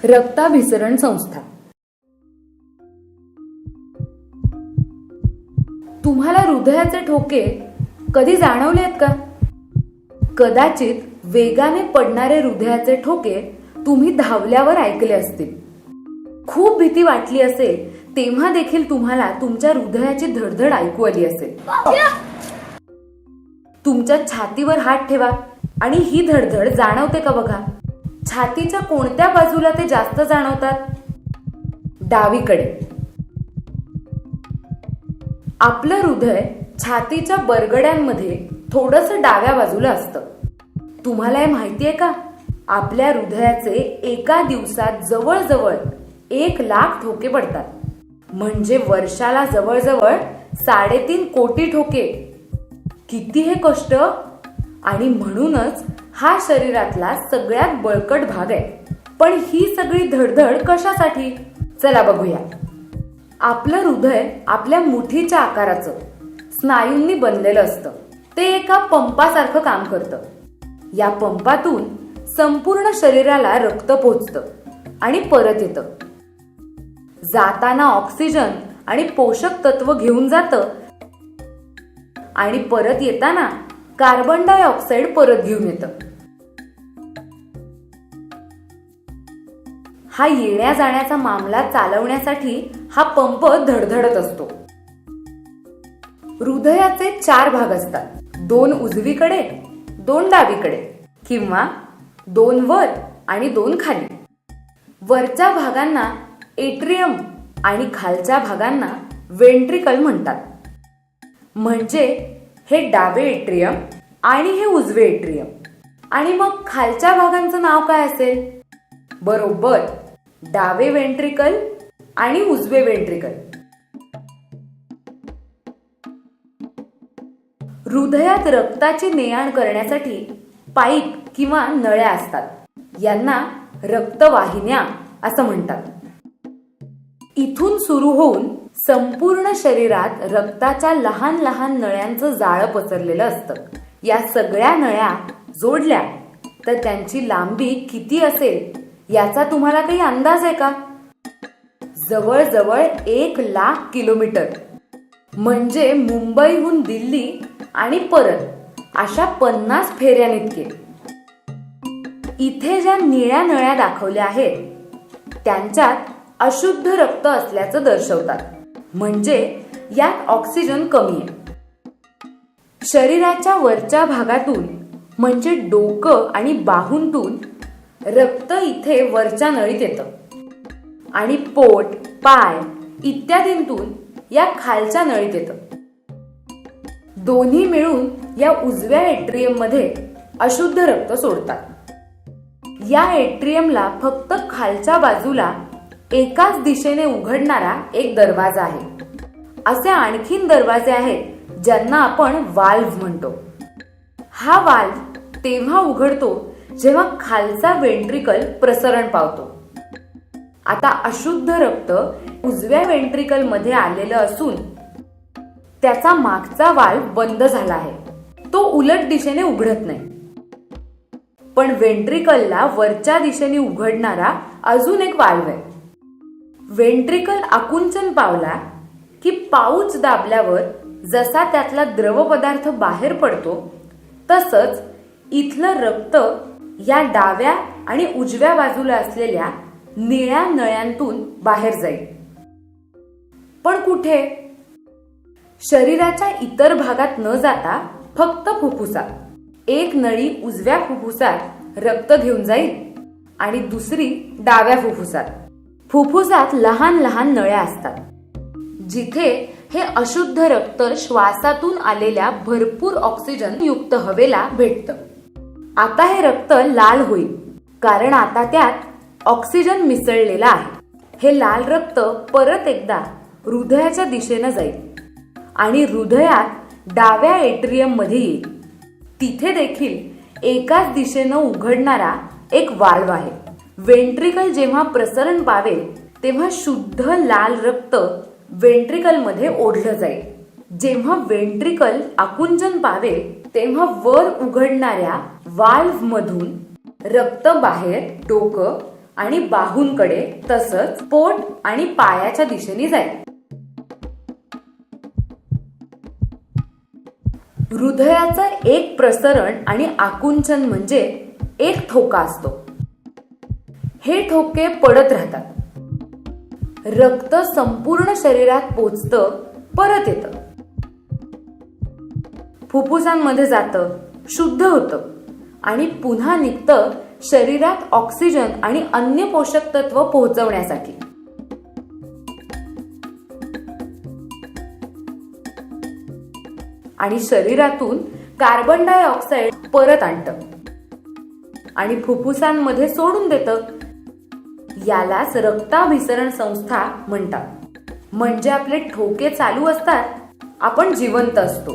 रक्ताभिसरण संस्था. तुम्हाला हृदयाचे ठोके कधी जाणवले आहेत का? कदाचित वेगाने पडणारे हृदयाचे ठोके तुम्ही धावल्यावर ऐकले असतील. खूप भीती वाटली असेल तेव्हा देखील तुम्हाला तुमच्या हृदयाची धडधड ऐकू आली असेल. तुमच्या छातीवर हात ठेवा आणि ही धडधड जाणवते का बघा. छातीच्या कोणत्या बाजूला ते जास्त जाणवतात? डावीकडे. आपलं हृदय छातीच्या बरगड्यांमध्ये थोडंसं डाव्या बाजूला असतं. तुम्हाला हे माहितीये का? आपल्या हृदयाचे एका दिवसात जवळजवळ 1,00,000 ठोके पडतात. म्हणजे वर्षाला जवळजवळ 3.5 कोटी ठोके. किती हे कष्ट! आणि म्हणूनच हा शरीरातला सगळ्यात बळकट भाग आहे. पण ही सगळी धडधड कशासाठी? चला बघूया. आपलं हृदय आपल्या मुठीच्या आकाराचं स्नायूंनी बनलेलं असतं. ते एका पंपासारखं काम करतं. या पंपातून संपूर्ण शरीराला रक्त पोहोचतं आणि परत येतं. जाताना ऑक्सिजन आणि पोषक तत्व घेऊन जातं आणि परत येताना कार्बन डायऑक्साईड परत घेऊन येतं. हा येण्या जाण्याचा मामला चालवण्यासाठी हा पंप धडधडत असतो. हृदयाचे 4 भाग असतात. 2 उजवीकडे, 2 डावीकडे किंवा 2 वर आणि 2 खाली. वरच्या भागांना एट्रियम आणि खालच्या भागांना वेंट्रिकल म्हणतात. म्हणजे हे डावे एट्रियम आणि हे उजवे एट्रियम. आणि मग खालच्या भागांचं नाव काय असेल? बरोबर, डावे वेंट्रिकल आणि उजवे वेंट्रिकल. हृदयात रक्ताची ने-आण करण्यासाठी पाईप किंवा नळ्या असतात. यांना रक्तवाहिन्या असं म्हणतात. इथून सुरू होऊन संपूर्ण शरीरात रक्ताच्या लहान लहान नळ्यांचं जाळं पसरलेलं असतं. या सगळ्या नळ्या जोडल्या तर त्यांची लांबी किती असेल याचा तुम्हाला काही अंदाज आहे का? जवळजवळ 1,00,000 किलोमीटर. म्हणजे मुंबईहून दिल्ली आणि परत अशा 50 फेऱ्यांइतके. इथे ज्या निळ्या नळ्या दाखवल्या आहेत त्यांच्यात अशुद्ध रक्त असल्याचं दर्शवतात. म्हणजे यात ऑक्सिजन कमी आहे. शरीराच्या वरच्या भागातून म्हणजे डोकं आणि बाहूंतून रक्त इथे वरच्या नळीत येतं आणि पोट, पाय इत्यादींतून या खालच्या नळीत येतं. दोन्ही मिळून या उजव्या एट्रियम मध्ये अशुद्ध रक्त सोडतात. या एट्रियमला फक्त खालच्या बाजूला एकाच दिशेने उघडणारा एक दरवाजा आहे. असे आणखीन दरवाजे आहेत ज्यांना आपण वाल्व्ह म्हणतो. हा वाल्व्ह तेव्हा उघडतो जेव्हा खालचा वेंट्रिकल प्रसरण पावतो. आता अशुद्ध रक्त उजव्या वेंट्रिकल मध्ये आलेलं असून त्याचा मागचा वाल्व्ह बंद झाला आहे. तो उलट दिशेने उघडत नाही. पण वेंट्रिकलला वरच्या दिशेने उघडणारा अजून एक वाल्व्ह आहे. वेंट्रिकल आकुंचन पावला की पाऊच दाबल्यावर जसा त्यातला द्रव पदार्थ बाहेर पडतो तसंच इथलं रक्त या डाव्या आणि उजव्या बाजूला असलेल्या निळ्या नळ्यांतून बाहेर जाईल. पण कुठे? शरीराच्या इतर भागात न जाता फक्त फुफ्फुसात एक नळी उजव्या फुफ्फुसात रक्त घेऊन जाईल आणि दुसरी डाव्या फुफ्फुसात. फुफ्फुसात लहान लहान नळ्या असतात जिथे हे अशुद्ध रक्त श्वासातून आलेल्या भरपूर ऑक्सिजन युक्त हवेला भेटतं. आता हे रक्त लाल होईल कारण आता त्यात ऑक्सिजन मिसळलेला आहे. हे लाल रक्त परत एकदा हृदयाच्या दिशेनं जाईल आणि हृदयात डाव्या एट्रियम मध्ये येईल. तिथे देखील एकाच दिशेनं उघडणारा एक वाल्व्ह आहे. वेंट्रिकल जेव्हा प्रसरण पावेल तेव्हा शुद्ध लाल रक्त वेंट्रिकल मध्ये ओढलं जाईल. जेव्हा वेंट्रिकल आकुंचन पावेल तेव्हा वर उघडणाऱ्या वाल्व्ह मधून रक्त बाहेर डोकं आणि बाहूंकडे तसंच पोट आणि पायाच्या दिशेने जाईल. हृदयाचं एक प्रसरण आणि आकुंचन म्हणजे एक ठोका असतो. हे ठोके पडत राहतात. रक्त संपूर्ण शरीरात पोचतं, परत येतं, फुफ्फुसांमध्ये जातं, शुद्ध होतं आणि पुन्हा निघतं शरीरात ऑक्सिजन आणि अन्य पोषक तत्व पोहोचवण्यासाठी. आणि शरीरातून कार्बन डायऑक्साईड परत आणतं आणि फुफ्फुसांमध्ये सोडून देतं. यालाच रक्ताभिसरण संस्था म्हणतात. म्हणजे आपले ठोके चालू असतात, आपण जिवंत असतो.